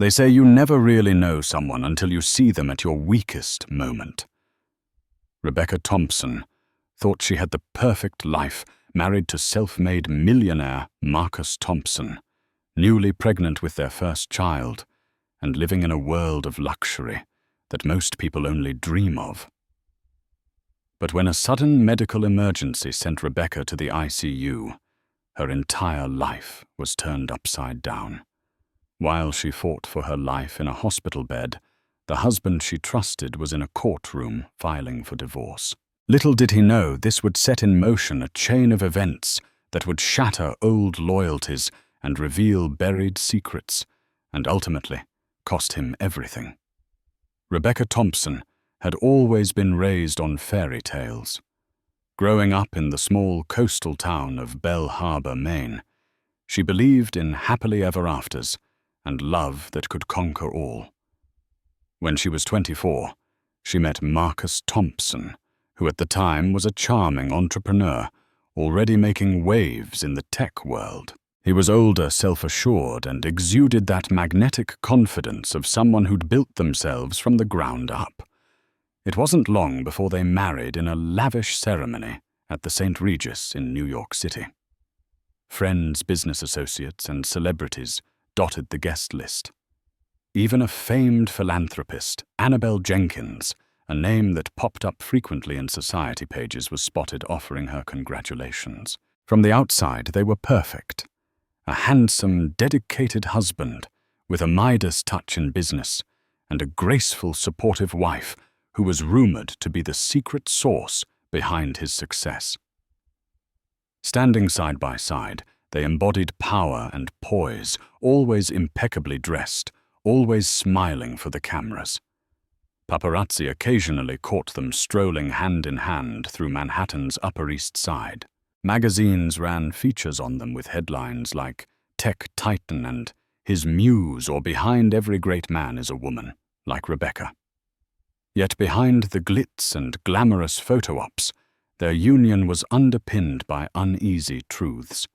They say you never really know someone until you see them at your weakest moment. Rebecca Thompson thought she had the perfect life, married to self-made millionaire Marcus Thompson, newly pregnant with their first child, and living in a world of luxury that most people only dream of. But when a sudden medical emergency sent Rebecca to the ICU, her entire life was turned upside down. While she fought for her life in a hospital bed, the husband she trusted was in a courtroom filing for divorce. Little did he know this would set in motion a chain of events that would shatter old loyalties and reveal buried secrets, and ultimately cost him everything. Rebecca Thompson had always been raised on fairy tales. Growing up in the small coastal town of Belle Harbor, Maine, she believed in happily ever afters and love that could conquer all. When she was 24, she met Marcus Thompson, who at the time was a charming entrepreneur, already making waves in the tech world. He was older, self-assured, and exuded that magnetic confidence of someone who'd built themselves from the ground up. It wasn't long before they married in a lavish ceremony at the St. Regis in New York City. Friends, business associates, and celebrities dotted the guest list. Even a famed philanthropist, Annabelle Jenkins, a name that popped up frequently in society pages, was spotted offering her congratulations. From the outside, they were perfect. A handsome, dedicated husband with a Midas touch in business, and a graceful, supportive wife who was rumored to be the secret source behind his success. Standing side by side, they embodied power and poise, always impeccably dressed, always smiling for the cameras. Paparazzi occasionally caught them strolling hand in hand through Manhattan's Upper East Side. Magazines ran features on them with headlines like Tech Titan and His Muse, or Behind Every Great Man is a Woman, like Rebecca. Yet behind the glitz and glamorous photo ops, their union was underpinned by uneasy truths.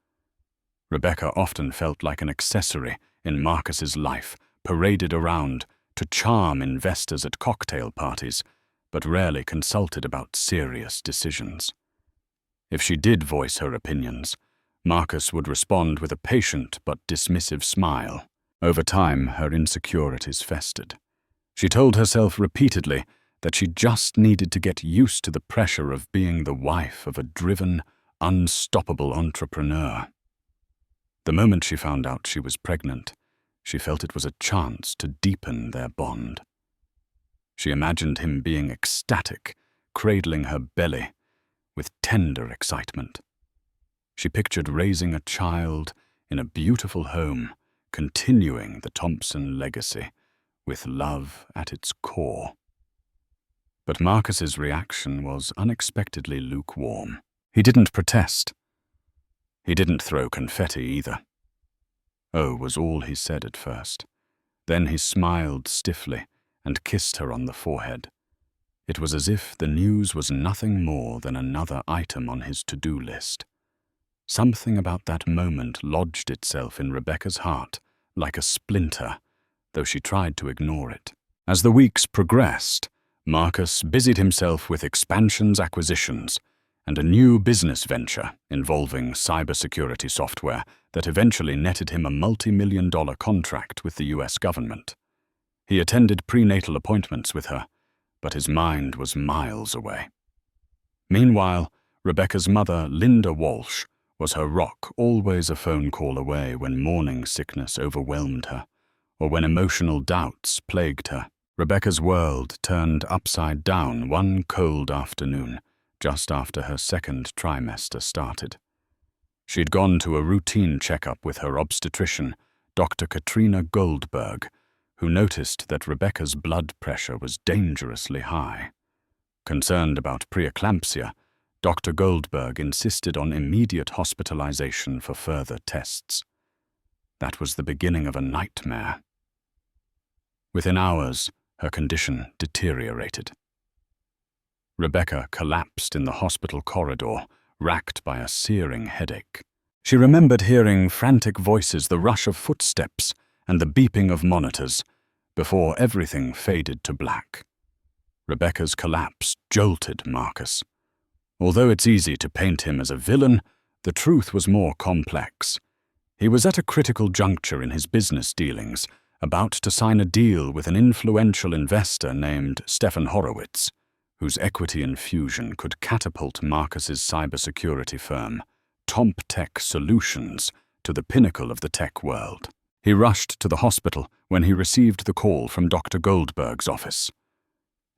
Rebecca often felt like an accessory in Marcus's life, paraded around to charm investors at cocktail parties, but rarely consulted about serious decisions. If she did voice her opinions, Marcus would respond with a patient but dismissive smile. Over time, her insecurities festered. She told herself repeatedly that she just needed to get used to the pressure of being the wife of a driven, unstoppable entrepreneur. The moment she found out she was pregnant, she felt it was a chance to deepen their bond. She imagined him being ecstatic, cradling her belly with tender excitement. She pictured raising a child in a beautiful home, continuing the Thompson legacy, with love at its core. But Marcus's reaction was unexpectedly lukewarm. He didn't protest. He didn't throw confetti either. "Oh," was all he said at first. Then he smiled stiffly and kissed her on the forehead. It was as if the news was nothing more than another item on his to-do list. Something about that moment lodged itself in Rebecca's heart like a splinter, though she tried to ignore it. As the weeks progressed, Marcus busied himself with expansions, acquisitions, and a new business venture involving cybersecurity software that eventually netted him a multi-million-dollar contract with the US government. He attended prenatal appointments with her, but his mind was miles away. Meanwhile, Rebecca's mother, Linda Walsh, was her rock, always a phone call away when morning sickness overwhelmed her, or when emotional doubts plagued her. Rebecca's world turned upside down one cold afternoon, just after her second trimester started. She'd gone to a routine checkup with her obstetrician, Dr. Katrina Goldberg, who noticed that Rebecca's blood pressure was dangerously high. Concerned about preeclampsia, Dr. Goldberg insisted on immediate hospitalization for further tests. That was the beginning of a nightmare. Within hours, her condition deteriorated. Rebecca collapsed in the hospital corridor, racked by a searing headache. She remembered hearing frantic voices, the rush of footsteps, and the beeping of monitors, before everything faded to black. Rebecca's collapse jolted Marcus. Although it's easy to paint him as a villain, the truth was more complex. He was at a critical juncture in his business dealings, about to sign a deal with an influential investor named Stefan Horowitz, whose equity infusion could catapult Marcus's cybersecurity firm, ThompTech Solutions, to the pinnacle of the tech world. He rushed to the hospital when he received the call from Dr. Goldberg's office.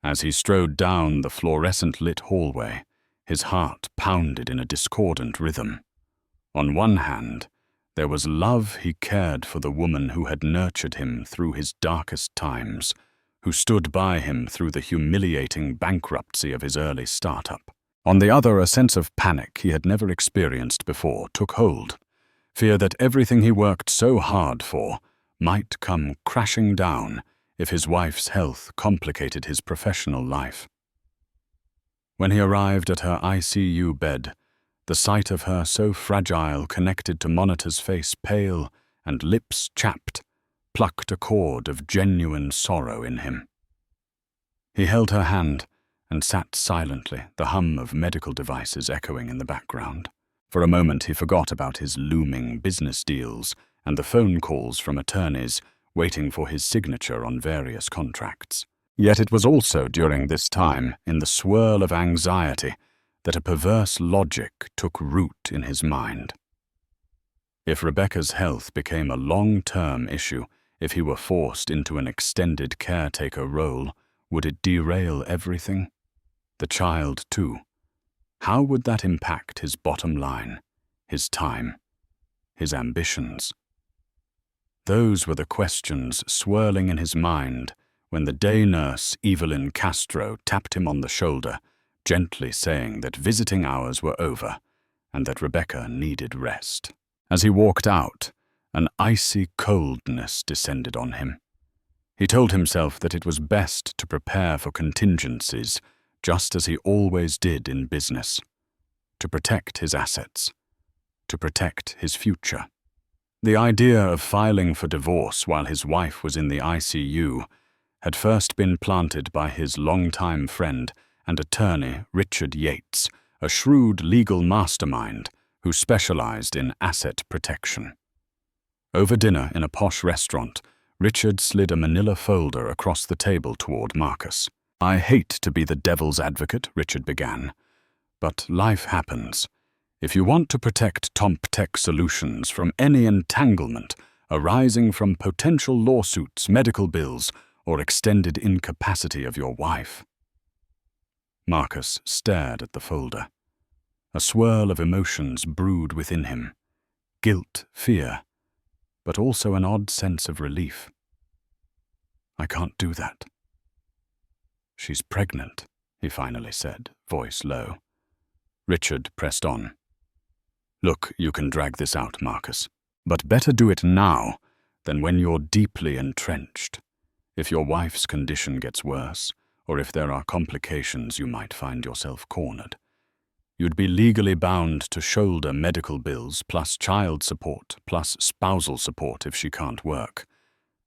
As he strode down the fluorescent-lit hallway, his heart pounded in a discordant rhythm. On one hand, there was love he cared for the woman who had nurtured him through his darkest times, who stood by him through the humiliating bankruptcy of his early startup. On the other, a sense of panic he had never experienced before took hold, fear that everything he worked so hard for might come crashing down if his wife's health complicated his professional life. When he arrived at her ICU bed, the sight of her so fragile, connected to Monitor's face pale and lips chapped, plucked a chord of genuine sorrow in him. He held her hand and sat silently, the hum of medical devices echoing in the background. For a moment he forgot about his looming business deals and the phone calls from attorneys waiting for his signature on various contracts. Yet it was also during this time, in the swirl of anxiety, that a perverse logic took root in his mind. If Rebecca's health became a long-term issue, if he were forced into an extended caretaker role, would it derail everything? The child, too. How would that impact his bottom line, his time, his ambitions? Those were the questions swirling in his mind when the day nurse, Evelyn Castro, tapped him on the shoulder, gently saying that visiting hours were over and that Rebecca needed rest. As he walked out, an icy coldness descended on him. He told himself that it was best to prepare for contingencies, just as he always did in business, to protect his assets, to protect his future. The idea of filing for divorce while his wife was in the ICU had first been planted by his longtime friend and attorney Richard Yates, a shrewd legal mastermind who specialized in asset protection. Over dinner in a posh restaurant, Richard slid a manila folder across the table toward Marcus. "I hate to be the devil's advocate," Richard began, "but life happens. If you want to protect ThompTech Solutions from any entanglement arising from potential lawsuits, medical bills, or extended incapacity of your wife." Marcus stared at the folder. A swirl of emotions brewed within him. Guilt, fear, but also an odd sense of relief. "I can't do that." "She's pregnant," he finally said, voice low. Richard pressed on. "Look, you can drag this out, Marcus, but better do it now than when you're deeply entrenched. If your wife's condition gets worse, or if there are complications, you might find yourself cornered. You'd be legally bound to shoulder medical bills plus child support plus spousal support if she can't work.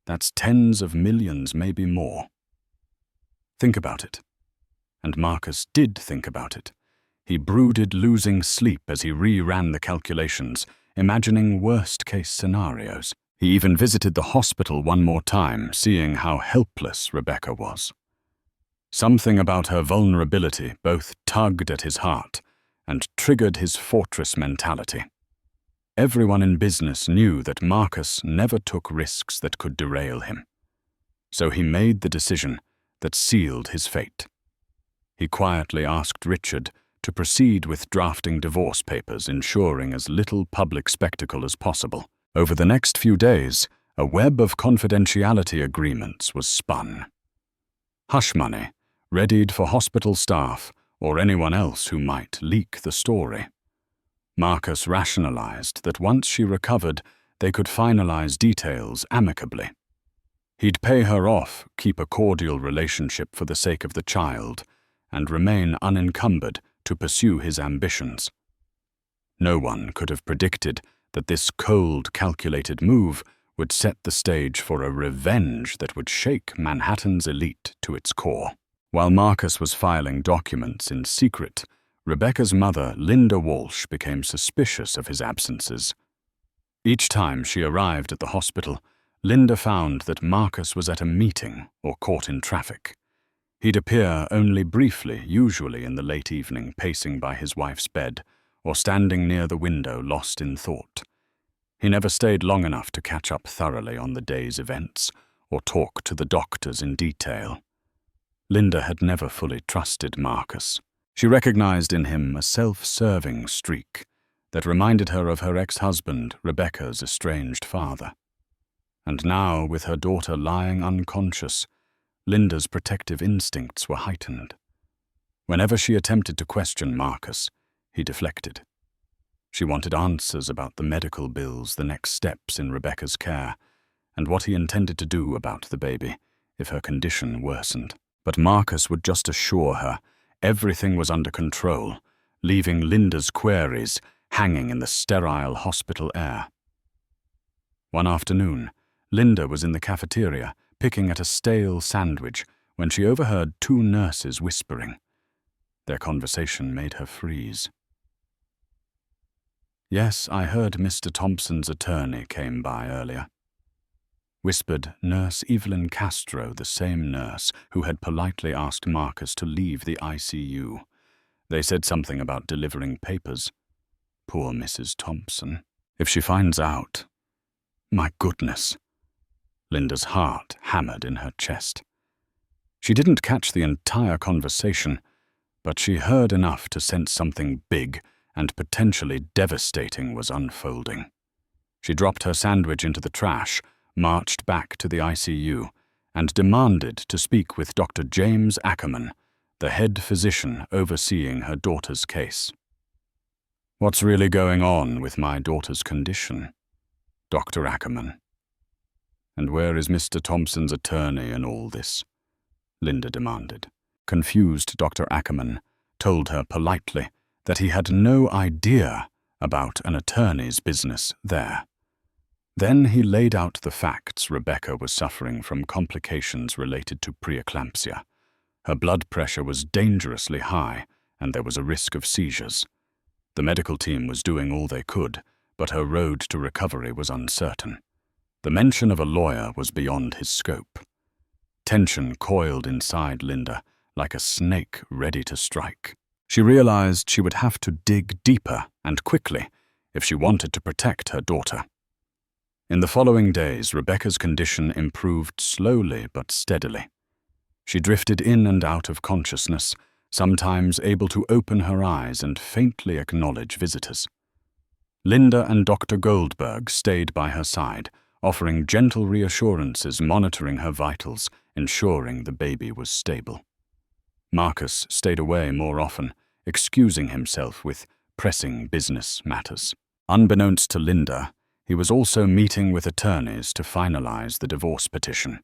That's tens of millions, maybe more. Think about it." And Marcus did think about it. He brooded losing sleep as he re-ran the calculations, imagining worst-case scenarios. He even visited the hospital one more time, seeing how helpless Rebecca was. Something about her vulnerability both tugged at his heart and triggered his fortress mentality. Everyone in business knew that Marcus never took risks that could derail him. So he made the decision that sealed his fate. He quietly asked Richard to proceed with drafting divorce papers, ensuring as little public spectacle as possible. Over the next few days, a web of confidentiality agreements was spun. Hush money, readied for hospital staff or anyone else who might leak the story. Marcus rationalized that once she recovered, they could finalize details amicably. He'd pay her off, keep a cordial relationship for the sake of the child, and remain unencumbered to pursue his ambitions. No one could have predicted that this cold, calculated move would set the stage for a revenge that would shake Manhattan's elite to its core. While Marcus was filing documents in secret, Rebecca's mother, Linda Walsh, became suspicious of his absences. Each time she arrived at the hospital, Linda found that Marcus was at a meeting or caught in traffic. He'd appear only briefly, usually in the late evening, pacing by his wife's bed or standing near the window lost in thought. He never stayed long enough to catch up thoroughly on the day's events or talk to the doctors in detail. Linda had never fully trusted Marcus. She recognized in him a self-serving streak that reminded her of her ex-husband, Rebecca's estranged father. And now, with her daughter lying unconscious, Linda's protective instincts were heightened. Whenever she attempted to question Marcus, he deflected. She wanted answers about the medical bills, the next steps in Rebecca's care, and what he intended to do about the baby if her condition worsened. But Marcus would just assure her everything was under control, leaving Linda's queries hanging in the sterile hospital air. One afternoon, Linda was in the cafeteria picking at a stale sandwich when she overheard two nurses whispering. Their conversation made her freeze. "Yes, I heard Mr. Thompson's attorney came by earlier," whispered Nurse Evelyn Castro, the same nurse who had politely asked Marcus to leave the ICU. They said something about delivering papers. Poor Mrs. Thompson. If she finds out... My goodness. Linda's heart hammered in her chest. She didn't catch the entire conversation, but she heard enough to sense something big and potentially devastating was unfolding. She dropped her sandwich into the trash, marched back to the ICU, and demanded to speak with Dr. James Ackerman, the head physician overseeing her daughter's case. "What's really going on with my daughter's condition, Dr. Ackerman? And where is Mr. Thompson's attorney in all this?" Linda demanded. Confused Dr. Ackerman told her politely that he had no idea about an attorney's business there. Then he laid out the facts. Rebecca was suffering from complications related to preeclampsia. Her blood pressure was dangerously high, and there was a risk of seizures. The medical team was doing all they could, but her road to recovery was uncertain. The mention of a lawyer was beyond his scope. Tension coiled inside Linda like a snake ready to strike. She realized she would have to dig deeper and quickly if she wanted to protect her daughter. In the following days, Rebecca's condition improved slowly but steadily. She drifted in and out of consciousness, sometimes able to open her eyes and faintly acknowledge visitors. Linda and Dr. Goldberg stayed by her side, offering gentle reassurances, monitoring her vitals, ensuring the baby was stable. Marcus stayed away more often, excusing himself with pressing business matters. Unbeknownst to Linda, he was also meeting with attorneys to finalize the divorce petition.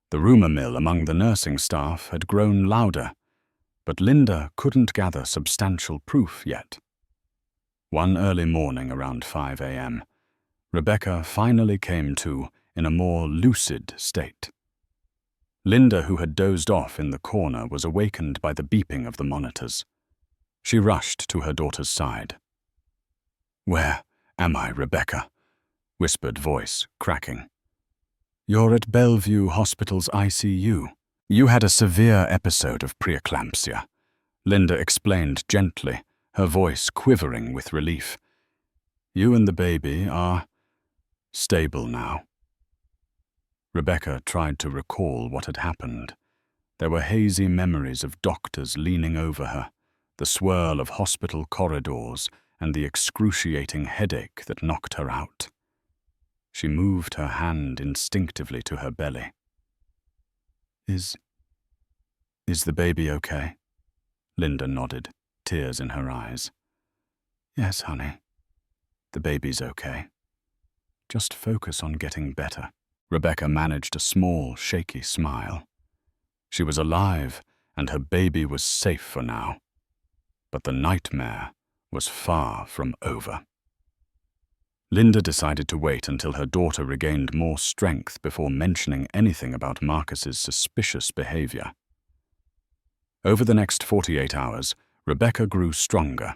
The rumor mill among the nursing staff had grown louder, but Linda couldn't gather substantial proof yet. One early morning around 5 a.m., Rebecca finally came to in a more lucid state. Linda, who had dozed off in the corner, was awakened by the beeping of the monitors. She rushed to her daughter's side. "Where am I, Rebecca?" whispered voice, cracking. "You're at Bellevue Hospital's ICU. You had a severe episode of preeclampsia," Linda explained gently, her voice quivering with relief. "You and the baby are stable now." Rebecca tried to recall what had happened. There were hazy memories of doctors leaning over her, the swirl of hospital corridors, and the excruciating headache that knocked her out. She moved her hand instinctively to her belly. Is the baby okay?" Linda nodded, tears in her eyes. "Yes, honey. The baby's okay. Just focus on getting better." Rebecca managed a small, shaky smile. She was alive, and her baby was safe for now. But the nightmare was far from over. Linda decided to wait until her daughter regained more strength before mentioning anything about Marcus's suspicious behavior. Over the next 48 hours, Rebecca grew stronger.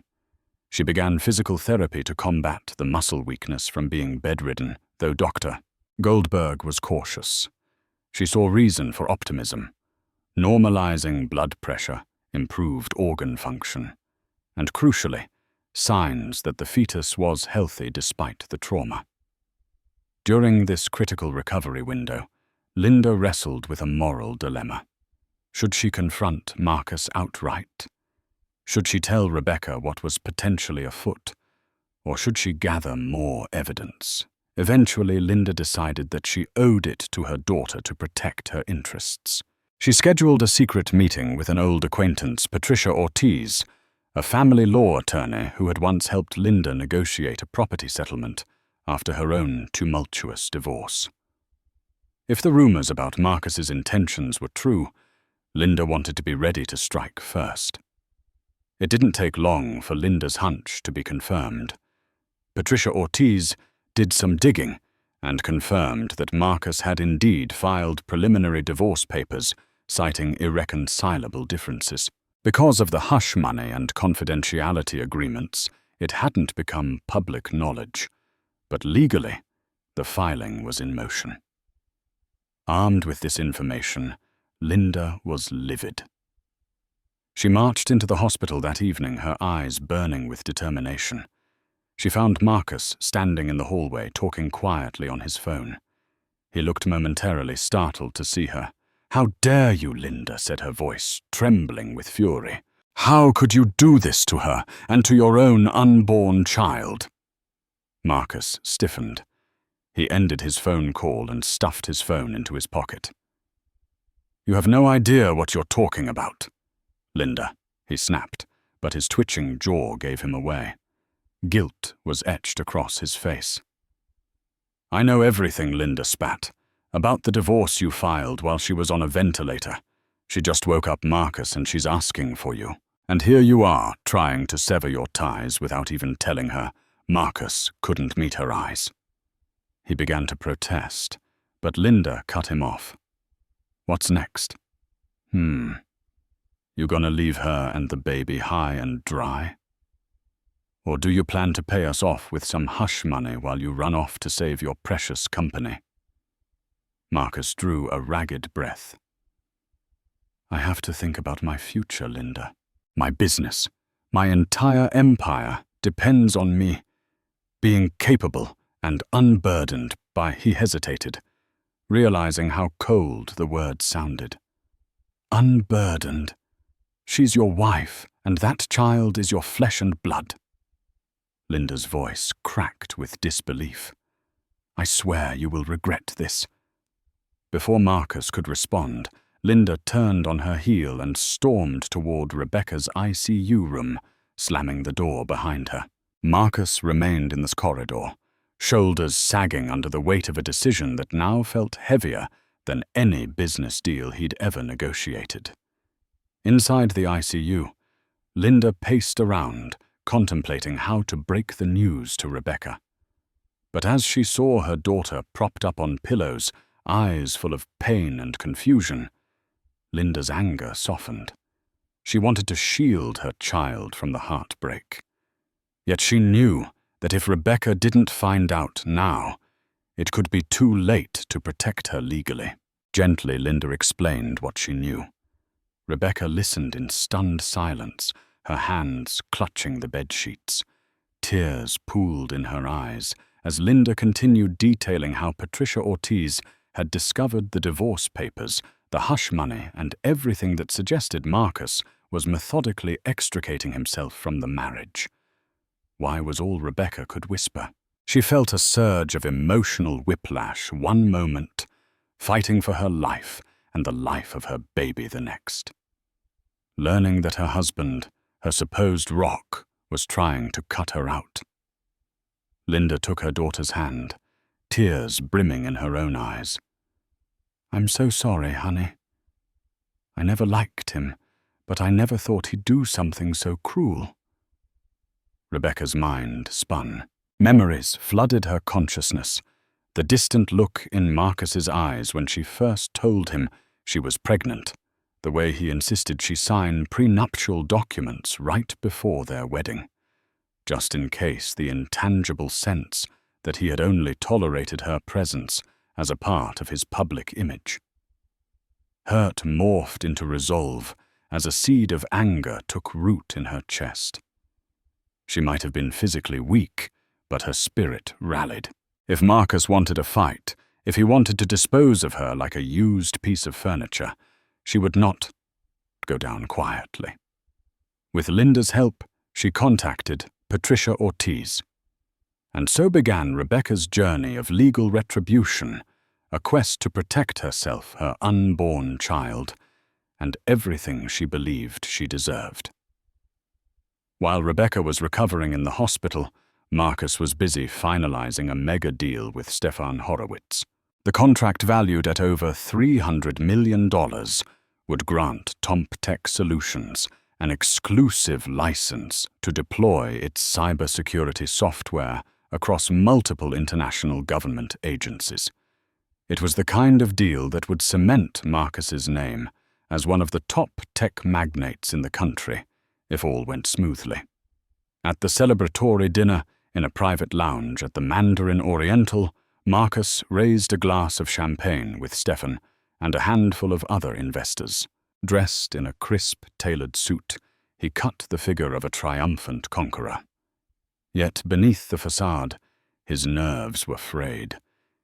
She began physical therapy to combat the muscle weakness from being bedridden, though Dr. Goldberg was cautious. She saw reason for optimism. Normalizing blood pressure, improved organ function, and crucially, signs that the fetus was healthy despite the trauma. During this critical recovery window, Linda wrestled with a moral dilemma. Should she confront Marcus outright? Should she tell Rebecca what was potentially afoot? Or should she gather more evidence? Eventually, Linda decided that she owed it to her daughter to protect her interests. She scheduled a secret meeting with an old acquaintance, Patricia Ortiz, a family law attorney who had once helped Linda negotiate a property settlement after her own tumultuous divorce. If the rumors about Marcus's intentions were true, Linda wanted to be ready to strike first. It didn't take long for Linda's hunch to be confirmed. Patricia Ortiz did some digging and confirmed that Marcus had indeed filed preliminary divorce papers citing irreconcilable differences. Because of the hush money and confidentiality agreements, it hadn't become public knowledge, but legally, the filing was in motion. Armed with this information, Linda was livid. She marched into the hospital that evening, her eyes burning with determination. She found Marcus standing in the hallway, talking quietly on his phone. He looked momentarily startled to see her. "How dare you, Linda," said her voice, trembling with fury. "How could you do this to her and to your own unborn child?" Marcus stiffened. He ended his phone call and stuffed his phone into his pocket. "You have no idea what you're talking about, Linda," he snapped, but his twitching jaw gave him away. Guilt was etched across his face. "I know everything," Linda spat, "about the divorce you filed while she was on a ventilator. She just woke up Marcus and she's asking for you. And here you are, trying to sever your ties without even telling her Marcus couldn't meet her eyes." He began to protest, but Linda cut him off. "What's next? You gonna leave her and the baby high and dry? Or do you plan to pay us off with some hush money while you run off to save your precious company?" Marcus drew a ragged breath. "I have to think about my future, Linda. My business, my entire empire depends on me being capable and unburdened by—" He hesitated, realizing how cold the word sounded. "Unburdened? She's your wife, and that child is your flesh and blood." Linda's voice cracked with disbelief. "I swear you will regret this." Before Marcus could respond, Linda turned on her heel and stormed toward Rebecca's ICU room, slamming the door behind her. Marcus remained in the corridor, shoulders sagging under the weight of a decision that now felt heavier than any business deal he'd ever negotiated. Inside the ICU, Linda paced around, contemplating how to break the news to Rebecca. But as she saw her daughter propped up on pillows, eyes full of pain and confusion, Linda's anger softened. She wanted to shield her child from the heartbreak. Yet she knew that if Rebecca didn't find out now, it could be too late to protect her legally. Gently, Linda explained what she knew. Rebecca listened in stunned silence, her hands clutching the bedsheets. Tears pooled in her eyes as Linda continued detailing how Patricia Ortiz had discovered the divorce papers, the hush money, and everything that suggested Marcus was methodically extricating himself from the marriage. Why was all Rebecca could whisper. She felt a surge of emotional whiplash one moment, fighting for her life and the life of her baby the next. Learning that her husband, her supposed rock, was trying to cut her out. Linda took her daughter's hand, tears brimming in her own eyes. "I'm so sorry, honey. I never liked him, but I never thought he'd do something so cruel." Rebecca's mind spun. Memories flooded her consciousness. The distant look in Marcus's eyes when she first told him she was pregnant, the way he insisted she sign prenuptial documents right before their wedding, just in case, the intangible sense that he had only tolerated her presence as a part of his public image. Hurt morphed into resolve as a seed of anger took root in her chest. She might have been physically weak, but her spirit rallied. If Marcus wanted a fight, if he wanted to dispose of her like a used piece of furniture, she would not go down quietly. With Linda's help, she contacted Patricia Ortiz. And so began Rebecca's journey of legal retribution, a quest to protect herself, her unborn child, and everything she believed she deserved. While Rebecca was recovering in the hospital, Marcus was busy finalizing a mega deal with Stefan Horowitz. The contract, valued at over $300 million, would grant TompTech Solutions an exclusive license to deploy its cybersecurity software across multiple international government agencies. It was the kind of deal that would cement Marcus's name as one of the top tech magnates in the country, if all went smoothly. At the celebratory dinner in a private lounge at the Mandarin Oriental, Marcus raised a glass of champagne with Stefan and a handful of other investors. Dressed in a crisp, tailored suit, he cut the figure of a triumphant conqueror. Yet beneath the facade, his nerves were frayed.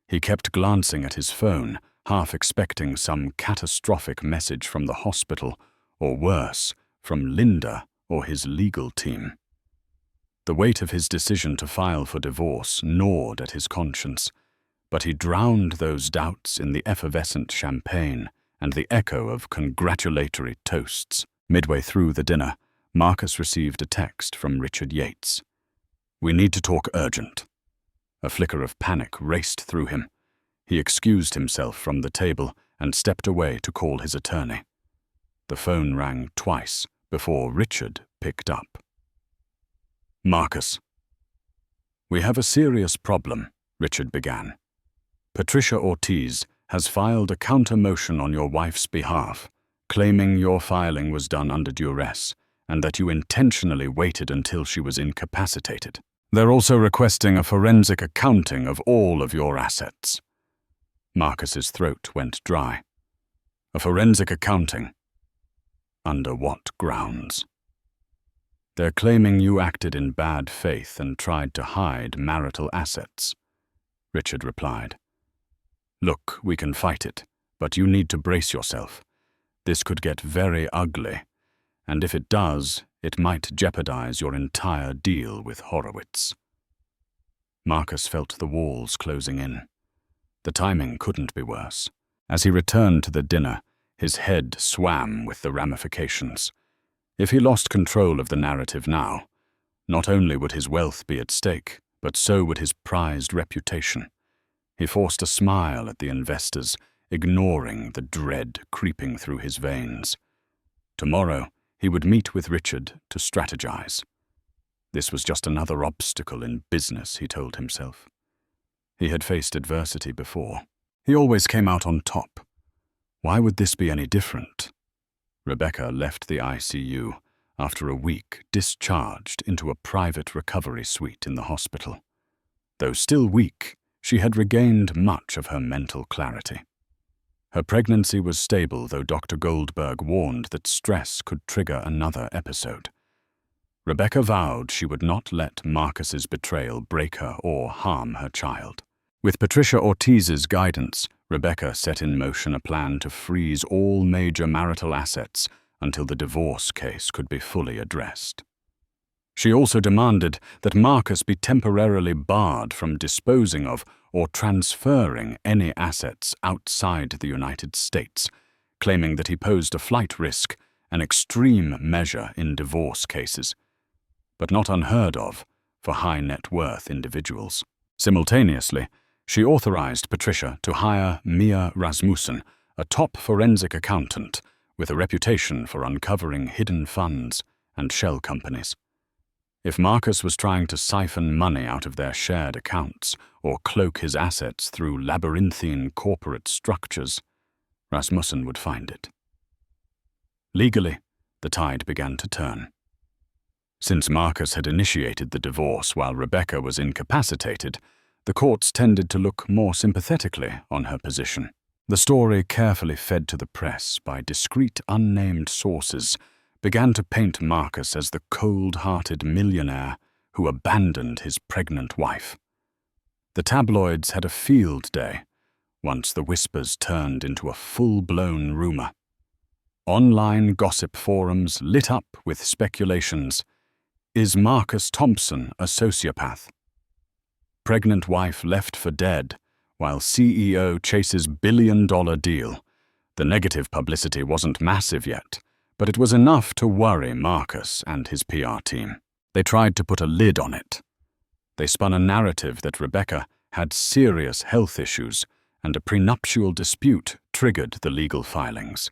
He kept glancing at his phone, half expecting some catastrophic message from the hospital, or worse, from Linda or his legal team. The weight of his decision to file for divorce gnawed at his conscience, but he drowned those doubts in the effervescent champagne and the echo of congratulatory toasts. Midway through the dinner, Marcus received a text from Richard Yates. "We need to talk urgent." A flicker of panic raced through him. He excused himself from the table and stepped away to call his attorney. The phone rang twice before Richard picked up. "Marcus." "We have a serious problem," Richard began. "Patricia Ortiz has filed a counter-motion on your wife's behalf, claiming your filing was done under duress and that you intentionally waited until she was incapacitated. They're also requesting a forensic accounting of all of your assets." Marcus's throat went dry. "A forensic accounting? Under what grounds?" "They're claiming you acted in bad faith and tried to hide marital assets," Richard replied. "Look, we can fight it, but you need to brace yourself. This could get very ugly, and if it does, it might jeopardize your entire deal with Horowitz." Marcus felt the walls closing in. The timing couldn't be worse. As he returned to the dinner, his head swam with the ramifications. If he lost control of the narrative now, not only would his wealth be at stake, but so would his prized reputation. He forced a smile at the investors, ignoring the dread creeping through his veins. Tomorrow, he would meet with Richard to strategize. This was just another obstacle in business, he told himself. He had faced adversity before. He always came out on top. Why would this be any different? Rebecca left the ICU after a week, discharged into a private recovery suite in the hospital. Though still weak, she had regained much of her mental clarity. Her pregnancy was stable, though Dr. Goldberg warned that stress could trigger another episode. Rebecca vowed she would not let Marcus's betrayal break her or harm her child. With Patricia Ortiz's guidance, Rebecca set in motion a plan to freeze all major marital assets until the divorce case could be fully addressed. She also demanded that Marcus be temporarily barred from disposing of or transferring any assets outside the United States, claiming that he posed a flight risk, an extreme measure in divorce cases, but not unheard of for high-net-worth individuals. Simultaneously, she authorized Patricia to hire Mia Rasmussen, a top forensic accountant with a reputation for uncovering hidden funds and shell companies. If Marcus was trying to siphon money out of their shared accounts or cloak his assets through labyrinthine corporate structures, Rasmussen would find it. Legally, the tide began to turn. Since Marcus had initiated the divorce while Rebecca was incapacitated, the courts tended to look more sympathetically on her position. The story, carefully fed to the press by discreet unnamed sources, began to paint Marcus as the cold-hearted millionaire who abandoned his pregnant wife. The tabloids had a field day once the whispers turned into a full-blown rumor. Online gossip forums lit up with speculations. Is Marcus Thompson a sociopath? Pregnant wife left for dead, while CEO chases billion-dollar deal. The negative publicity wasn't massive yet, but it was enough to worry Marcus and his PR team. They tried to put a lid on it. They spun a narrative that Rebecca had serious health issues and a prenuptial dispute triggered the legal filings.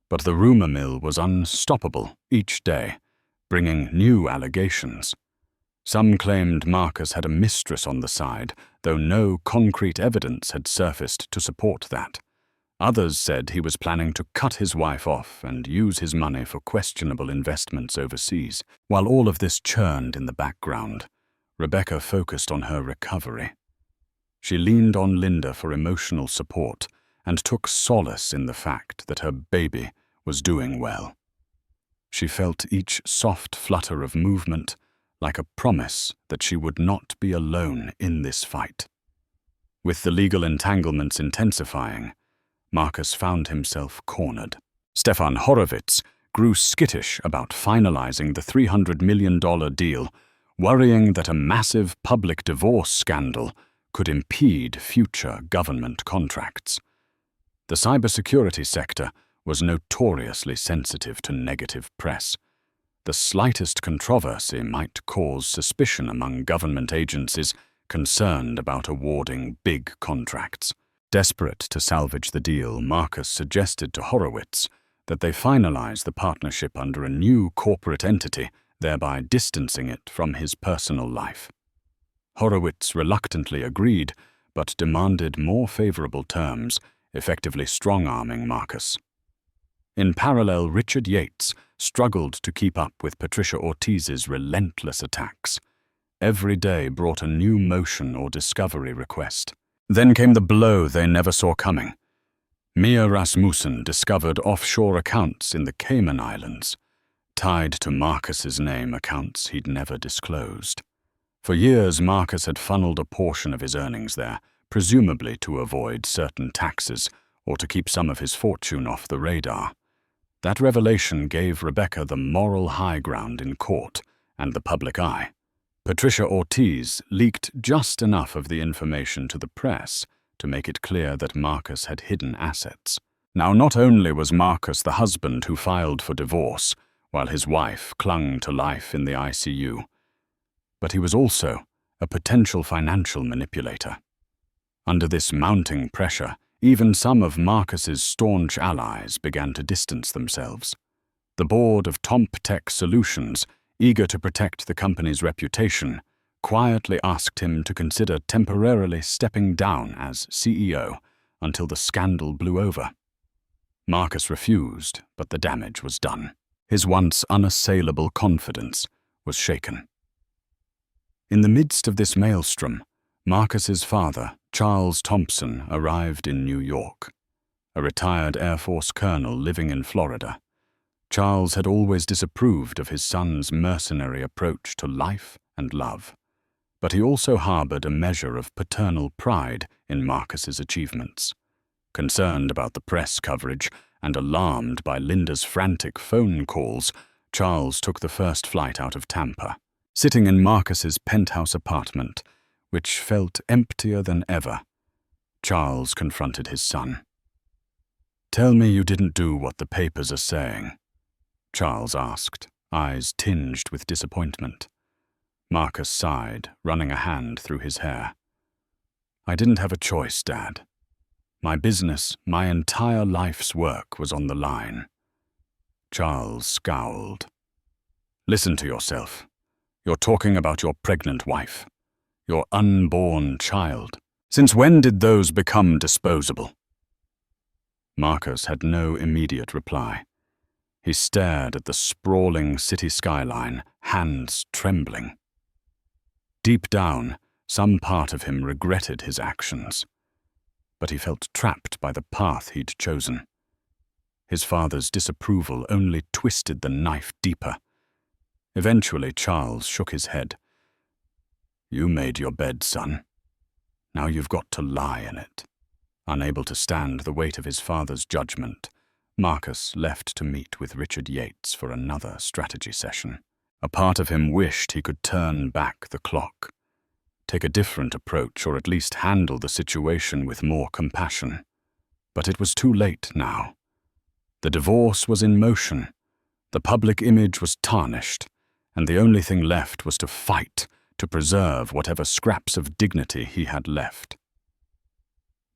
But the rumor mill was unstoppable each day, bringing new allegations. Some claimed Marcus had a mistress on the side, though no concrete evidence had surfaced to support that. Others said he was planning to cut his wife off and use his money for questionable investments overseas. While all of this churned in the background, Rebecca focused on her recovery. She leaned on Linda for emotional support and took solace in the fact that her baby was doing well. She felt each soft flutter of movement like a promise that she would not be alone in this fight. With the legal entanglements intensifying, Marcus found himself cornered. Stefan Horowitz grew skittish about finalizing the $300 million deal, worrying that a massive public divorce scandal could impede future government contracts. The cybersecurity sector was notoriously sensitive to negative press. The slightest controversy might cause suspicion among government agencies concerned about awarding big contracts. Desperate to salvage the deal, Marcus suggested to Horowitz that they finalize the partnership under a new corporate entity, thereby distancing it from his personal life. Horowitz reluctantly agreed, but demanded more favorable terms, effectively strong-arming Marcus. In parallel, Richard Yates struggled to keep up with Patricia Ortiz's relentless attacks. Every day brought a new motion or discovery request. Then came the blow they never saw coming. Mia Rasmussen discovered offshore accounts in the Cayman Islands, tied to Marcus's name, accounts he'd never disclosed. For years, Marcus had funneled a portion of his earnings there, presumably to avoid certain taxes or to keep some of his fortune off the radar. That revelation gave Rebecca the moral high ground in court and the public eye. Patricia Ortiz leaked just enough of the information to the press to make it clear that Marcus had hidden assets. Now, not only was Marcus the husband who filed for divorce while his wife clung to life in the ICU, but he was also a potential financial manipulator. Under this mounting pressure, even some of Marcus's staunch allies began to distance themselves. The board of TompTech Solutions, eager to protect the company's reputation, quietly asked him to consider temporarily stepping down as CEO until the scandal blew over. Marcus refused, but the damage was done. His once unassailable confidence was shaken. In the midst of this maelstrom, Marcus's father, Charles Thompson, arrived in New York. A retired Air Force colonel living in Florida, Charles had always disapproved of his son's mercenary approach to life and love, but he also harbored a measure of paternal pride in Marcus's achievements. Concerned about the press coverage and alarmed by Linda's frantic phone calls, Charles took the first flight out of Tampa. Sitting in Marcus's penthouse apartment, which felt emptier than ever, Charles confronted his son. "Tell me you didn't do what the papers are saying," Charles asked, eyes tinged with disappointment. Marcus sighed, running a hand through his hair. "I didn't have a choice, Dad. My business, my entire life's work was on the line." Charles scowled. "Listen to yourself. You're talking about your pregnant wife, your unborn child. Since when did those become disposable? Marcus had no immediate reply. He stared at the sprawling city skyline, hands trembling. Deep down, some part of him regretted his actions, but he felt trapped by the path he'd chosen. His father's disapproval only twisted the knife deeper. Eventually, Charles shook his head. You made your bed, son. Now you've got to lie in it. Unable to stand the weight of his father's judgment, Marcus left to meet with Richard Yates for another strategy session. A part of him wished he could turn back the clock, take a different approach, or at least handle the situation with more compassion. But it was too late now. The divorce was in motion, the public image was tarnished, and the only thing left was to fight to preserve whatever scraps of dignity he had left.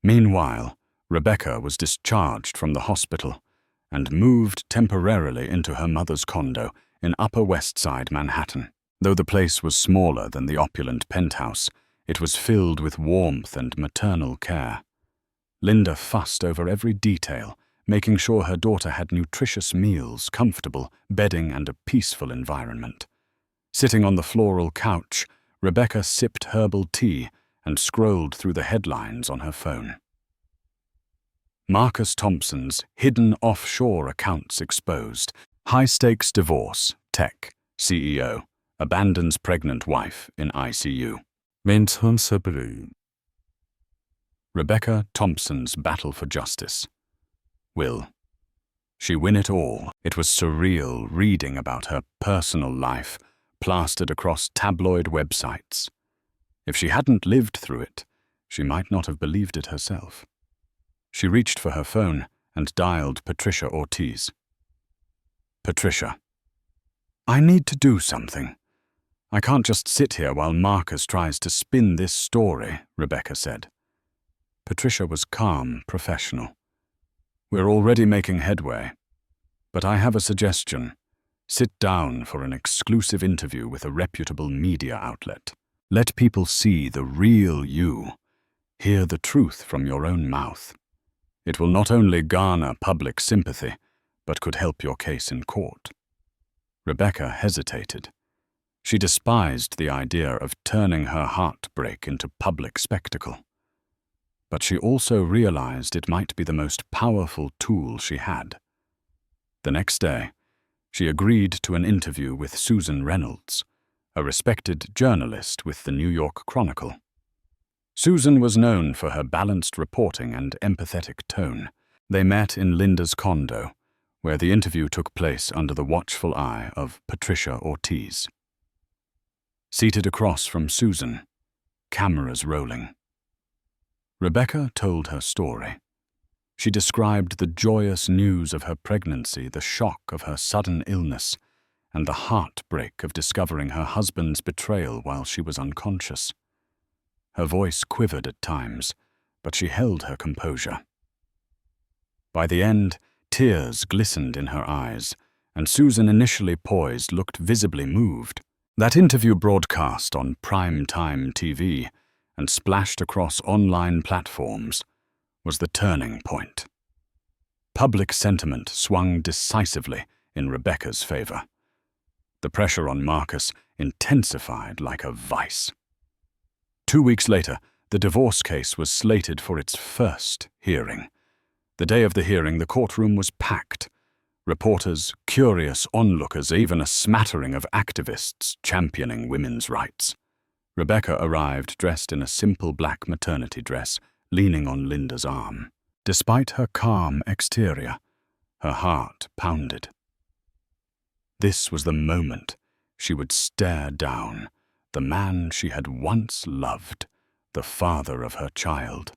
Meanwhile, Rebecca was discharged from the hospital and moved temporarily into her mother's condo in Upper West Side Manhattan. Though the place was smaller than the opulent penthouse, it was filled with warmth and maternal care. Linda fussed over every detail, making sure her daughter had nutritious meals, comfortable bedding, and a peaceful environment. Sitting on the floral couch, Rebecca sipped herbal tea and scrolled through the headlines on her phone. Marcus Thompson's hidden offshore accounts exposed. High-stakes divorce, tech, CEO, abandons pregnant wife in ICU. Rebecca Thompson's battle for justice. Will she win it all? It was surreal reading about her personal life plastered across tabloid websites. If she hadn't lived through it, she might not have believed it herself. She reached for her phone and dialed Patricia Ortiz. Patricia. I need to do something. I can't just sit here while Marcus tries to spin this story, Rebecca said. Patricia was calm, professional. We're already making headway, but I have a suggestion. Sit down for an exclusive interview with a reputable media outlet. Let people see the real you. Hear the truth from your own mouth. It will not only garner public sympathy, but could help your case in court. Rebecca hesitated. She despised the idea of turning her heartbreak into public spectacle. But she also realized it might be the most powerful tool she had. The next day, she agreed to an interview with Susan Reynolds, a respected journalist with the New York Chronicle. Susan was known for her balanced reporting and empathetic tone. They met in Linda's condo, where the interview took place under the watchful eye of Patricia Ortiz. Seated across from Susan, cameras rolling, Rebecca told her story. She described the joyous news of her pregnancy, the shock of her sudden illness, and the heartbreak of discovering her husband's betrayal while she was unconscious. Her voice quivered at times, but she held her composure. By the end, tears glistened in her eyes, and Susan, initially poised, looked visibly moved. That interview broadcast on prime-time TV and splashed across online platforms was the turning point. Public sentiment swung decisively in Rebecca's favor. The pressure on Marcus intensified like a vice. 2 weeks later, the divorce case was slated for its first hearing. The day of the hearing, the courtroom was packed. Reporters, curious onlookers, even a smattering of activists championing women's rights. Rebecca arrived dressed in a simple black maternity dress, leaning on Linda's arm. Despite her calm exterior, her heart pounded. This was the moment she would stare down the man she had once loved, the father of her child,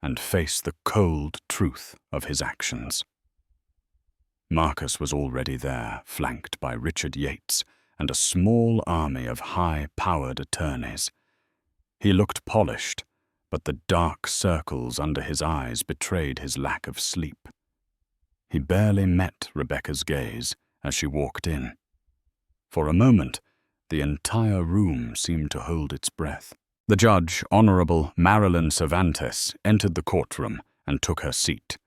and face the cold truth of his actions. Marcus was already there, flanked by Richard Yates and a small army of high-powered attorneys. He looked polished, but the dark circles under his eyes betrayed his lack of sleep. He barely met Rebecca's gaze as she walked in. For a moment, The entire room seemed to hold its breath. The judge, Honorable Marilyn Cervantes, entered the courtroom and took her seat.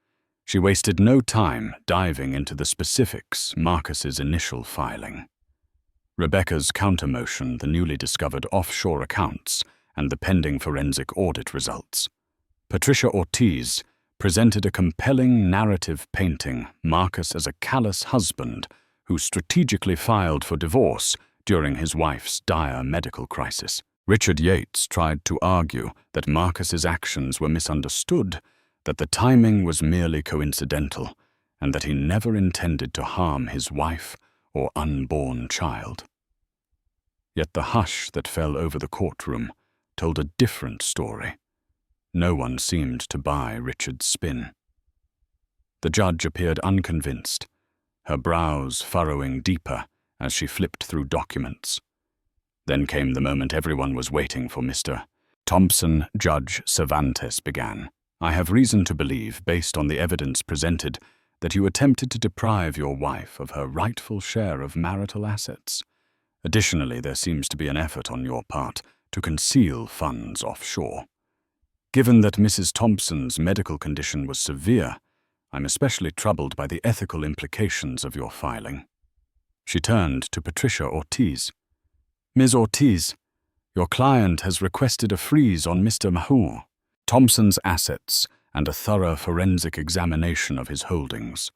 She wasted no time diving into the specifics Marcus's initial filing. Rebecca's countermotion, the newly discovered offshore accounts, and the pending forensic audit results. Patricia Ortiz presented a compelling narrative painting Marcus as a callous husband who strategically filed for divorce during his wife's dire medical crisis. Richard Yates tried to argue that Marcus's actions were misunderstood, that the timing was merely coincidental, and that he never intended to harm his wife or unborn child. Yet the hush that fell over the courtroom told a different story. No one seemed to buy Richard's spin. The judge appeared unconvinced, her brows furrowing deeper as she flipped through documents. Then came the moment everyone was waiting for. Mr. Thompson, Judge Cervantes began. I have reason to believe, based on the evidence presented, that you attempted to deprive your wife of her rightful share of marital assets. Additionally, there seems to be an effort on your part to conceal funds offshore. Given that Mrs. Thompson's medical condition was severe, I'm especially troubled by the ethical implications of your filing. She turned to Patricia Ortiz. Ms. Ortiz, your client has requested a freeze on Mr. Mahou, Thompson's assets, and a thorough forensic examination of his holdings.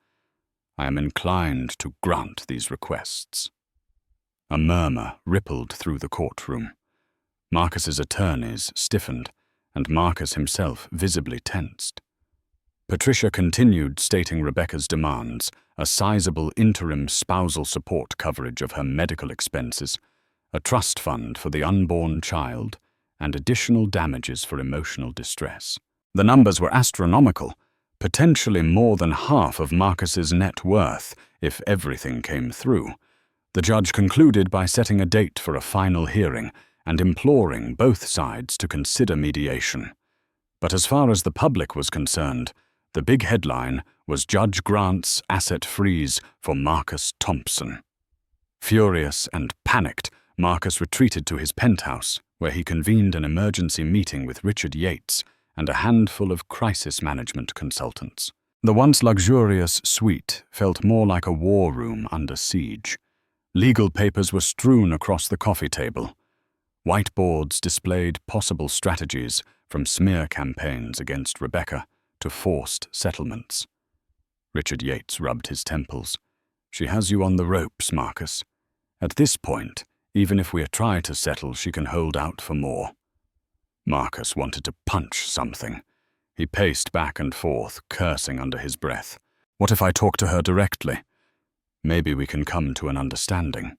I am inclined to grant these requests. A murmur rippled through the courtroom. Marcus's attorneys stiffened, and Marcus himself visibly tensed. Patricia continued stating Rebecca's demands, a sizable interim spousal support coverage of her medical expenses, a trust fund for the unborn child, and additional damages for emotional distress. The numbers were astronomical, potentially more than half of Marcus's net worth if everything came through. The judge concluded by setting a date for a final hearing and imploring both sides to consider mediation. But as far as the public was concerned, the big headline was Judge grants asset freeze for Marcus Thompson. Furious and panicked, Marcus retreated to his penthouse, where he convened an emergency meeting with Richard Yates and a handful of crisis management consultants. The once luxurious suite felt more like a war room under siege. Legal papers were strewn across the coffee table. Whiteboards displayed possible strategies, from smear campaigns against Rebecca to forced settlements. Richard Yates rubbed his temples. She has you on the ropes, Marcus. At this point, even if we try to settle, she can hold out for more. Marcus wanted to punch something. He paced back and forth, cursing under his breath. What if I talk to her directly? Maybe we can come to an understanding.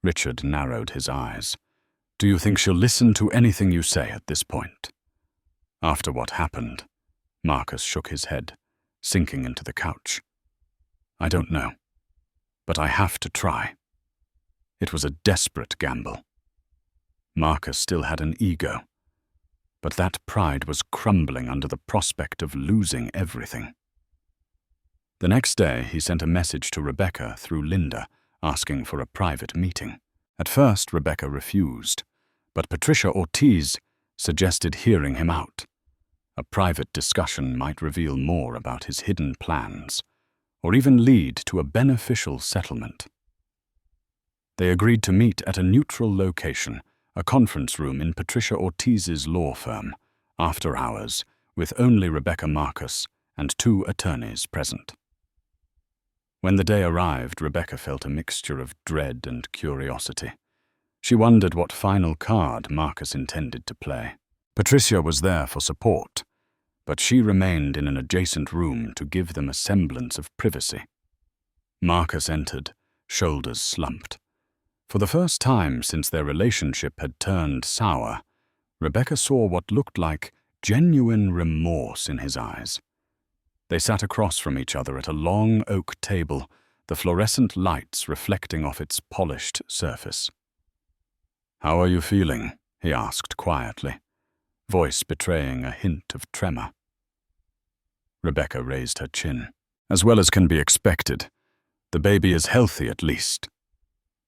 Richard narrowed his eyes. Do you think she'll listen to anything you say at this point? After what happened, Marcus shook his head, sinking into the couch. I don't know, but I have to try. It was a desperate gamble. Marcus still had an ego, but that pride was crumbling under the prospect of losing everything. The next day, he sent a message to Rebecca through Linda, asking for a private meeting. At first, Rebecca refused, but Patricia Ortiz suggested hearing him out. A private discussion might reveal more about his hidden plans, or even lead to a beneficial settlement. They agreed to meet at a neutral location, a conference room in Patricia Ortiz's law firm, after hours, with only Rebecca Marcus and 2 attorneys present. When the day arrived, Rebecca felt a mixture of dread and curiosity. She wondered what final card Marcus intended to play. Patricia was there for support, but she remained in an adjacent room to give them a semblance of privacy. Marcus entered, shoulders slumped. For the first time since their relationship had turned sour, Rebecca saw what looked like genuine remorse in his eyes. They sat across from each other at a long oak table, the fluorescent lights reflecting off its polished surface. How are you feeling? He asked quietly, voice betraying a hint of tremor. Rebecca raised her chin. As well as can be expected. The baby is healthy, at least.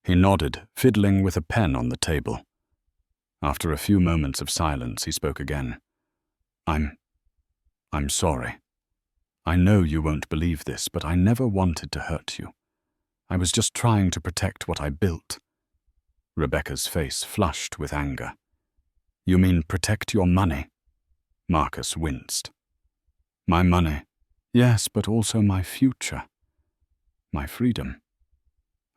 He nodded, fiddling with a pen on the table. After a few moments of silence, he spoke again. I'm sorry. I know you won't believe this, but I never wanted to hurt you. I was just trying to protect what I built. Rebecca's face flushed with anger. You mean protect your money? Marcus winced. My money? Yes, but also my future. My freedom.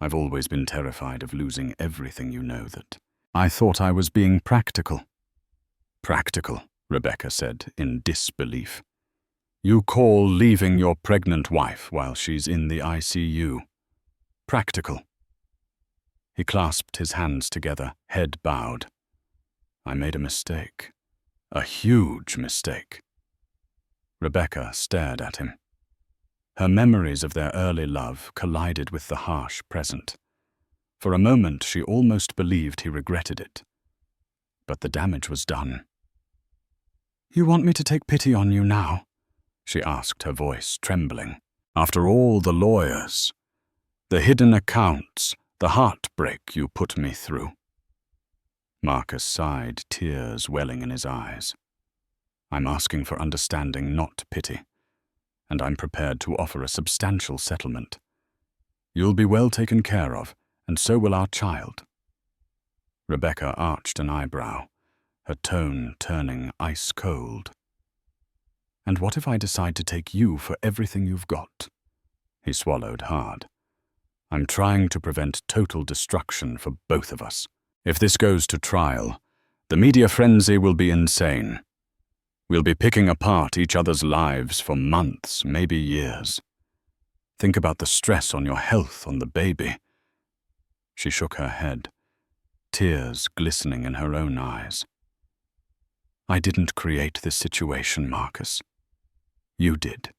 I've always been terrified of losing everything, you know that. I thought I was being practical. Practical, Rebecca said in disbelief. You call leaving your pregnant wife while she's in the ICU practical? He clasped his hands together, head bowed. I made a mistake. A huge mistake. Rebecca stared at him. Her memories of their early love collided with the harsh present. For a moment, she almost believed he regretted it. But the damage was done. You want me to take pity on you now? She asked, her voice trembling. After all the lawyers, the hidden accounts, the heartbreak you put me through. Marcus sighed, tears welling in his eyes. I'm asking for understanding, not pity, and I'm prepared to offer a substantial settlement. You'll be well taken care of, and so will our child. Rebecca arched an eyebrow, her tone turning ice cold. And what if I decide to take you for everything you've got? He swallowed hard. I'm trying to prevent total destruction for both of us. If this goes to trial, the media frenzy will be insane. We'll be picking apart each other's lives for months, maybe years. Think about the stress on your health, on the baby. She shook her head, tears glistening in her own eyes. I didn't create this situation, Marcus. You did.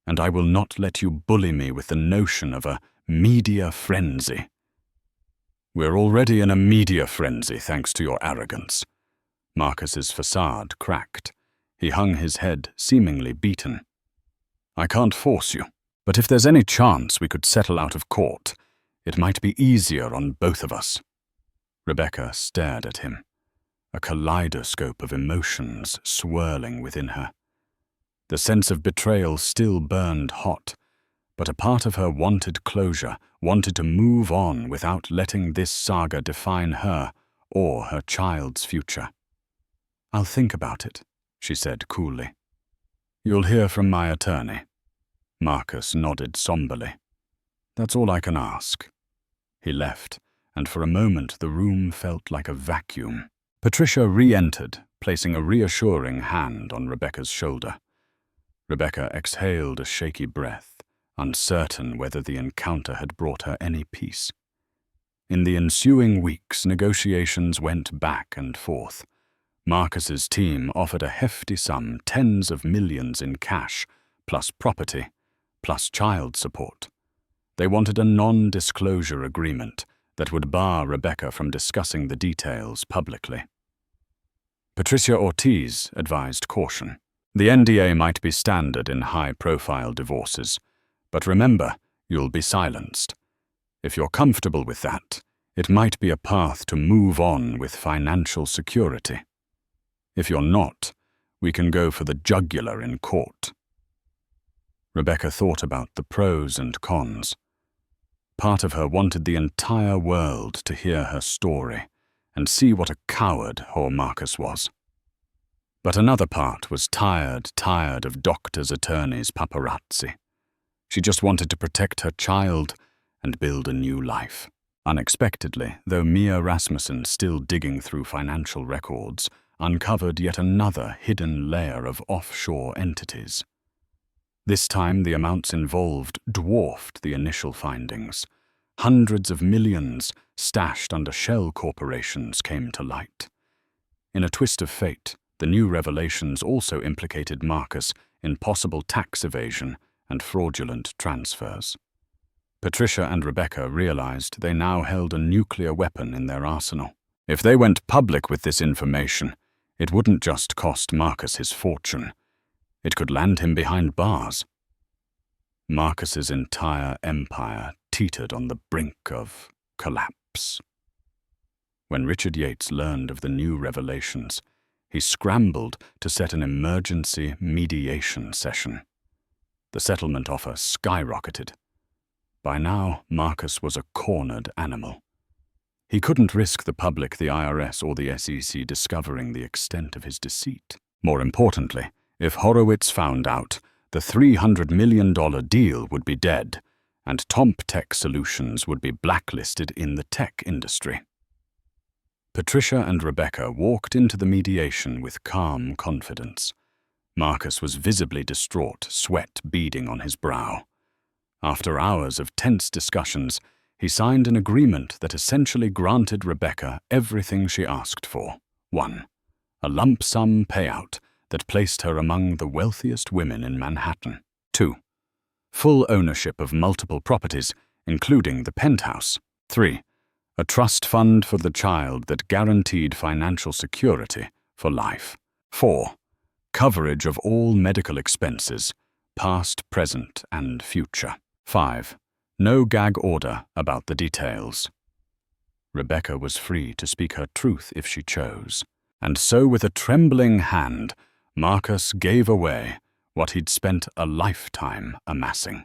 And I will not let you bully me with the notion of a media frenzy. We're already in a media frenzy thanks to your arrogance. Marcus's facade cracked. He hung his head, seemingly beaten. I can't force you, but if there's any chance we could settle out of court, it might be easier on both of us. Rebecca stared at him, a kaleidoscope of emotions swirling within her. The sense of betrayal still burned hot, but a part of her wanted closure, wanted to move on without letting this saga define her or her child's future. I'll think about it, she said coolly. You'll hear from my attorney. Marcus nodded somberly. That's all I can ask. He left, and for a moment the room felt like a vacuum. Patricia re-entered, placing a reassuring hand on Rebecca's shoulder. Rebecca exhaled a shaky breath, uncertain whether the encounter had brought her any peace. In the ensuing weeks, negotiations went back and forth. Marcus's team offered a hefty sum, tens of millions in cash, plus property, plus child support. They wanted a non-disclosure agreement that would bar Rebecca from discussing the details publicly. Patricia Ortiz advised caution. The NDA might be standard in high-profile divorces, but remember, you'll be silenced. If you're comfortable with that, it might be a path to move on with financial security. If you're not, we can go for the jugular in court. Rebecca thought about the pros and cons. Part of her wanted the entire world to hear her story and see what a coward poor Marcus was. But another part was tired of doctors, attorneys, paparazzi. She just wanted to protect her child and build a new life. Unexpectedly, though Mia Rasmussen, still digging through financial records, uncovered yet another hidden layer of offshore entities. This time, the amounts involved dwarfed the initial findings. Hundreds of millions stashed under shell corporations came to light. In a twist of fate, the new revelations also implicated Marcus in possible tax evasion and fraudulent transfers. Patricia and Rebecca realized they now held a nuclear weapon in their arsenal. If they went public with this information, it wouldn't just cost Marcus his fortune. It could land him behind bars. Marcus's entire empire teetered on the brink of collapse. When Richard Yates learned of the new revelations, he scrambled to set an emergency mediation session. The settlement offer skyrocketed. By now, Marcus was a cornered animal. He couldn't risk the public, the IRS, or the SEC discovering the extent of his deceit. More importantly, if Horowitz found out, the $300 million deal would be dead, and Tech Solutions would be blacklisted in the tech industry. Patricia and Rebecca walked into the mediation with calm confidence. Marcus was visibly distraught, sweat beading on his brow. After hours of tense discussions, he signed an agreement that essentially granted Rebecca everything she asked for. 1. A lump sum payout that placed her among the wealthiest women in Manhattan. 2. Full ownership of multiple properties, including the penthouse. 3. A trust fund for the child that guaranteed financial security for life. 4. Coverage of all medical expenses, past, present, and future. 5. No gag order about the details. Rebecca was free to speak her truth if she chose. And so, with a trembling hand, Marcus gave away what he'd spent a lifetime amassing.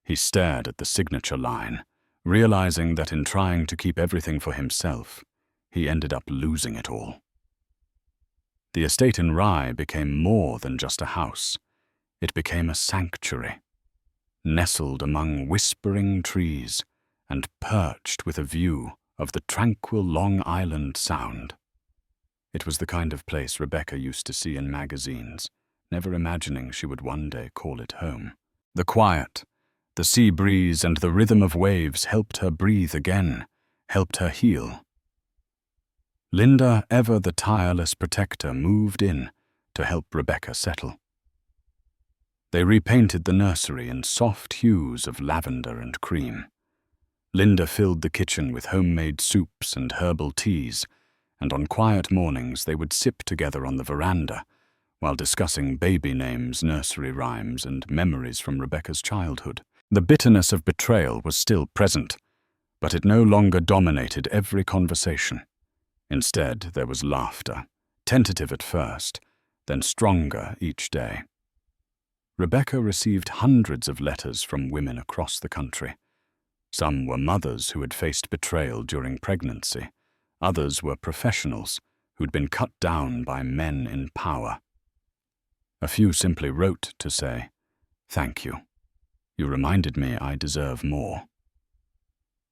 He stared at the signature line, realizing that in trying to keep everything for himself, he ended up losing it all. The estate in Rye became more than just a house. It became a sanctuary, nestled among whispering trees and perched with a view of the tranquil Long Island Sound. It was the kind of place Rebecca used to see in magazines, never imagining she would one day call it home. The quiet, the sea breeze and the rhythm of waves helped her breathe again, helped her heal. Linda, ever the tireless protector, moved in to help Rebecca settle. They repainted the nursery in soft hues of lavender and cream. Linda filled the kitchen with homemade soups and herbal teas, and on quiet mornings they would sip together on the veranda while discussing baby names, nursery rhymes, and memories from Rebecca's childhood. The bitterness of betrayal was still present, but it no longer dominated every conversation. Instead, there was laughter, tentative at first, then stronger each day. Rebecca received hundreds of letters from women across the country. Some were mothers who had faced betrayal during pregnancy. Others were professionals who'd been cut down by men in power. A few simply wrote to say, "Thank you. You reminded me I deserve more."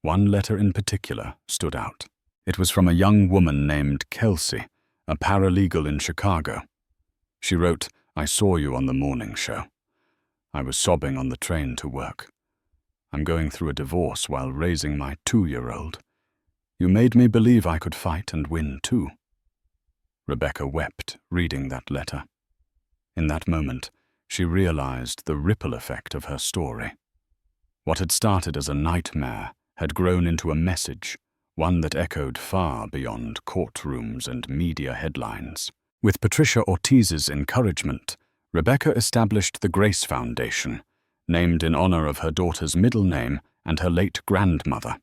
One letter in particular stood out. It was from a young woman named Kelsey, a paralegal in Chicago. She wrote, "I saw you on the morning show. I was sobbing on the train to work. I'm going through a divorce while raising my 2-year-old. You made me believe I could fight and win too." Rebecca wept reading that letter. In that moment, she realized the ripple effect of her story. What had started as a nightmare had grown into a message, one that echoed far beyond courtrooms and media headlines. With Patricia Ortiz's encouragement, Rebecca established the Grace Foundation, named in honor of her daughter's middle name and her late grandmother.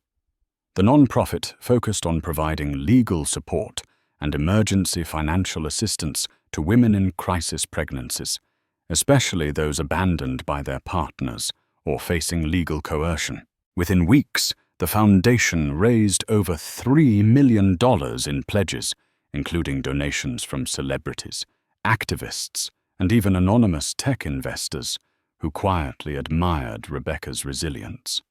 The nonprofit focused on providing legal support and emergency financial assistance to women in crisis pregnancies, especially those abandoned by their partners or facing legal coercion. Within weeks, the foundation raised over $3 million in pledges, including donations from celebrities, activists, and even anonymous tech investors who quietly admired Rebecca's resilience.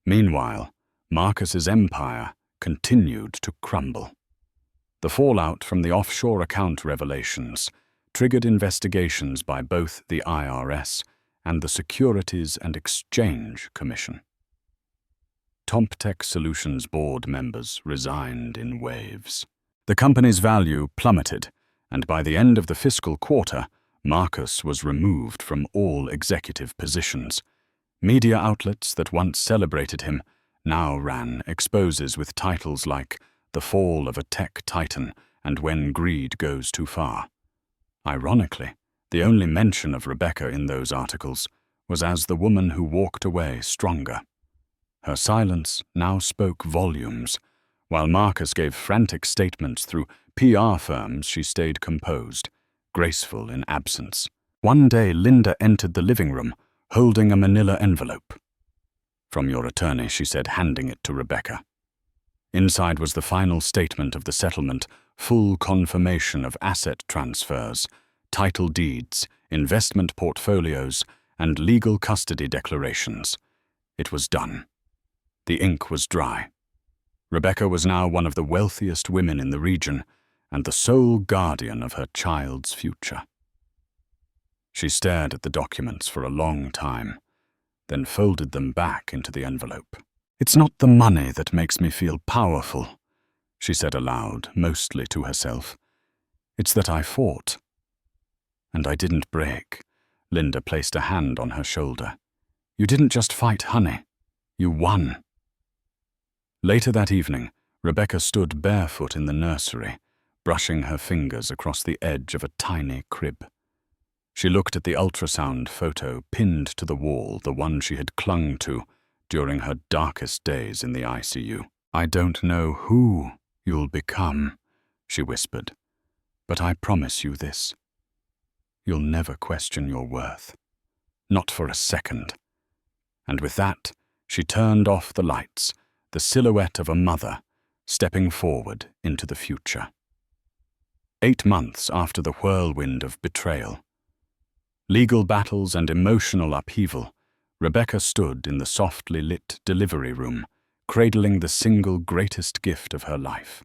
Meanwhile, Marcus's empire continued to crumble. The fallout from the offshore account revelations triggered investigations by both the IRS and the Securities and Exchange Commission. Tech Solutions board members resigned in waves. The company's value plummeted, and by the end of the fiscal quarter, Marcus was removed from all executive positions. Media outlets that once celebrated him now ran exposes with titles like "The Fall of a Tech Titan" and "When Greed Goes Too Far." Ironically, the only mention of Rebecca in those articles was as the woman who walked away stronger. Her silence now spoke volumes. While Marcus gave frantic statements through PR firms, she stayed composed, graceful in absence. One day, Linda entered the living room, holding a manila envelope. "From your attorney," she said, handing it to Rebecca. Inside was the final statement of the settlement, full confirmation of asset transfers, title deeds, investment portfolios, and legal custody declarations. It was done. The ink was dry. Rebecca was now one of the wealthiest women in the region and the sole guardian of her child's future. She stared at the documents for a long time, then folded them back into the envelope. "It's not the money that makes me feel powerful," she said aloud, mostly to herself. "It's that I fought. And I didn't break." Linda placed a hand on her shoulder. "You didn't just fight, honey. You won." Later that evening, Rebecca stood barefoot in the nursery, brushing her fingers across the edge of a tiny crib. She looked at the ultrasound photo pinned to the wall, the one she had clung to during her darkest days in the ICU. "I don't know who you'll become," she whispered, "but I promise you this. You'll never question your worth. Not for a second." And with that, she turned off the lights, the silhouette of a mother, stepping forward into the future. 8 months after the whirlwind of betrayal, legal battles and emotional upheaval, Rebecca stood in the softly lit delivery room, cradling the single greatest gift of her life,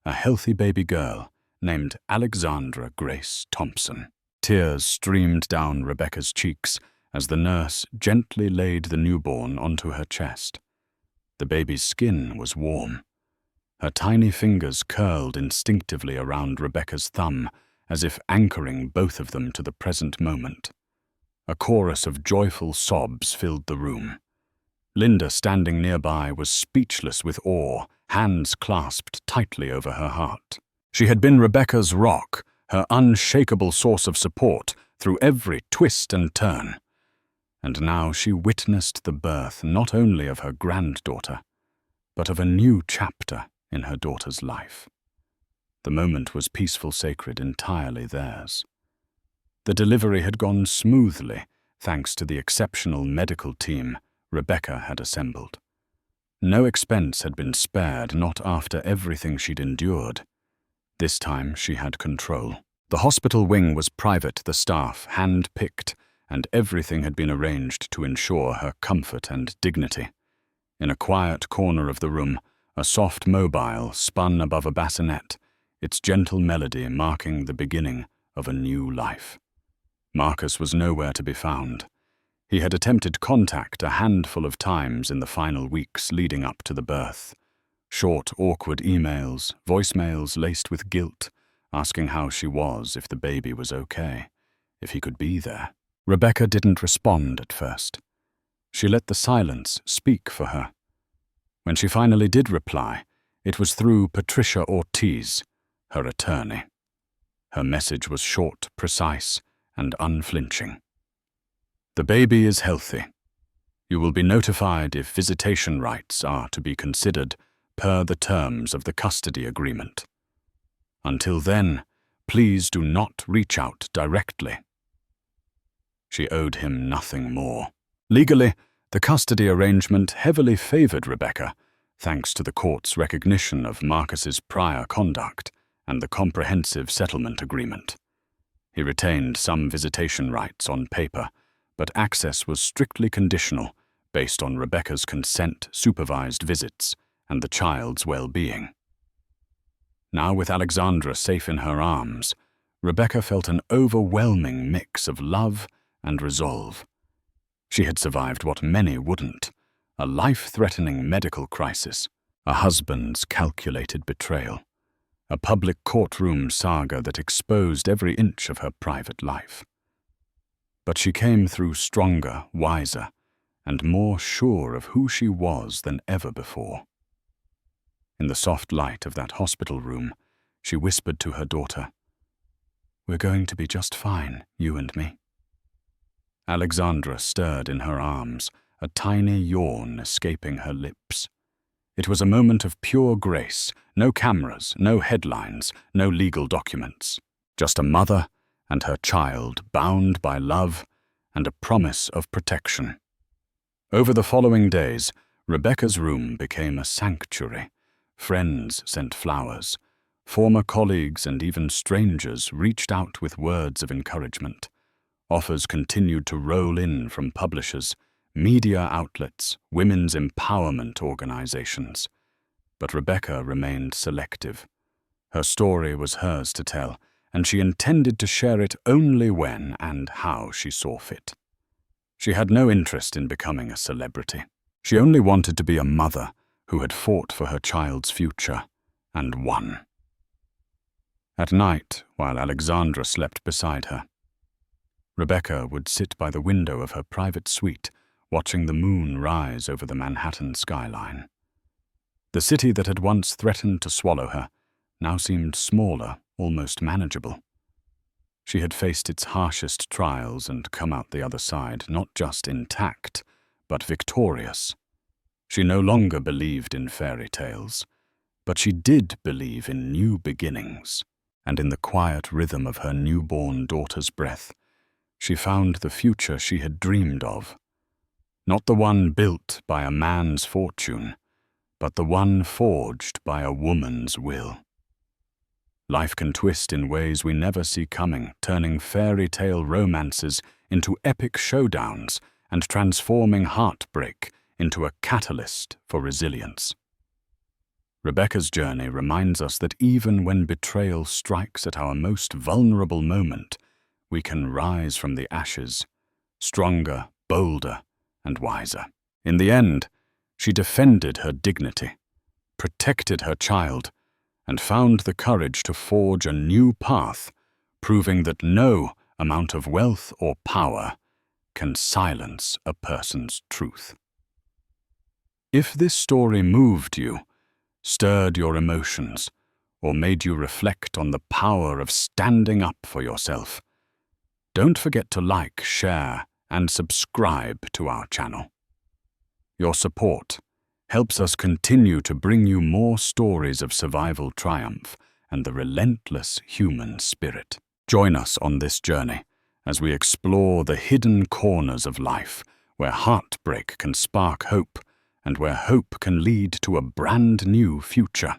a healthy baby girl named Alexandra Grace Thompson. Tears streamed down Rebecca's cheeks as the nurse gently laid the newborn onto her chest. The baby's skin was warm. Her tiny fingers curled instinctively around Rebecca's thumb, as if anchoring both of them to the present moment. A chorus of joyful sobs filled the room. Linda, standing nearby, was speechless with awe, hands clasped tightly over her heart. She had been Rebecca's rock, her unshakable source of support through every twist and turn. And now she witnessed the birth not only of her granddaughter, but of a new chapter in her daughter's life. The moment was peaceful, sacred, entirely theirs. The delivery had gone smoothly, thanks to the exceptional medical team Rebecca had assembled. No expense had been spared, not after everything she'd endured. This time she had control. The hospital wing was private, the staff hand-picked, and everything had been arranged to ensure her comfort and dignity. In a quiet corner of the room, a soft mobile spun above a bassinet, its gentle melody marking the beginning of a new life. Marcus was nowhere to be found. He had attempted contact a handful of times in the final weeks leading up to the birth. Short, awkward emails, voicemails laced with guilt, asking how she was, if the baby was okay, if he could be there. Rebecca didn't respond at first. She let the silence speak for her. When she finally did reply, it was through Patricia Ortiz, her attorney. Her message was short, precise, and unflinching. "The baby is healthy. You will be notified if visitation rights are to be considered per the terms of the custody agreement. Until then, please do not reach out directly." She owed him nothing more. Legally, the custody arrangement heavily favored Rebecca, thanks to the court's recognition of Marcus's prior conduct and the comprehensive settlement agreement. He retained some visitation rights on paper, but access was strictly conditional, based on Rebecca's consent, supervised visits, and the child's well-being. Now, with Alexandra safe in her arms, Rebecca felt an overwhelming mix of love and resolve. She had survived what many wouldn't: a life-threatening medical crisis, a husband's calculated betrayal, a public courtroom saga that exposed every inch of her private life. But she came through stronger, wiser, and more sure of who she was than ever before. In the soft light of that hospital room, she whispered to her daughter, "We're going to be just fine, you and me." Alexandra stirred in her arms, a tiny yawn escaping her lips. It was a moment of pure grace, no cameras, no headlines, no legal documents. Just a mother and her child bound by love and a promise of protection. Over the following days, Rebecca's room became a sanctuary. Friends sent flowers. Former colleagues and even strangers reached out with words of encouragement. Offers continued to roll in from publishers, media outlets, women's empowerment organizations. But Rebecca remained selective. Her story was hers to tell, and she intended to share it only when and how she saw fit. She had no interest in becoming a celebrity. She only wanted to be a mother who had fought for her child's future and won. At night, while Alexandra slept beside her, Rebecca would sit by the window of her private suite, watching the moon rise over the Manhattan skyline. The city that had once threatened to swallow her now seemed smaller, almost manageable. She had faced its harshest trials and come out the other side not just intact, but victorious. She no longer believed in fairy tales, but she did believe in new beginnings, and in the quiet rhythm of her newborn daughter's breath, she found the future she had dreamed of. Not the one built by a man's fortune, but the one forged by a woman's will. Life can twist in ways we never see coming, turning fairy tale romances into epic showdowns and transforming heartbreak into a catalyst for resilience. Rebecca's journey reminds us that even when betrayal strikes at our most vulnerable moment, we can rise from the ashes, stronger, bolder, and wiser. In the end, she defended her dignity, protected her child, and found the courage to forge a new path, proving that no amount of wealth or power can silence a person's truth. If this story moved you, stirred your emotions, or made you reflect on the power of standing up for yourself, don't forget to like, share, and subscribe to our channel. Your support helps us continue to bring you more stories of survival triumph and the relentless human spirit. Join us on this journey as we explore the hidden corners of life where heartbreak can spark hope and where hope can lead to a brand new future.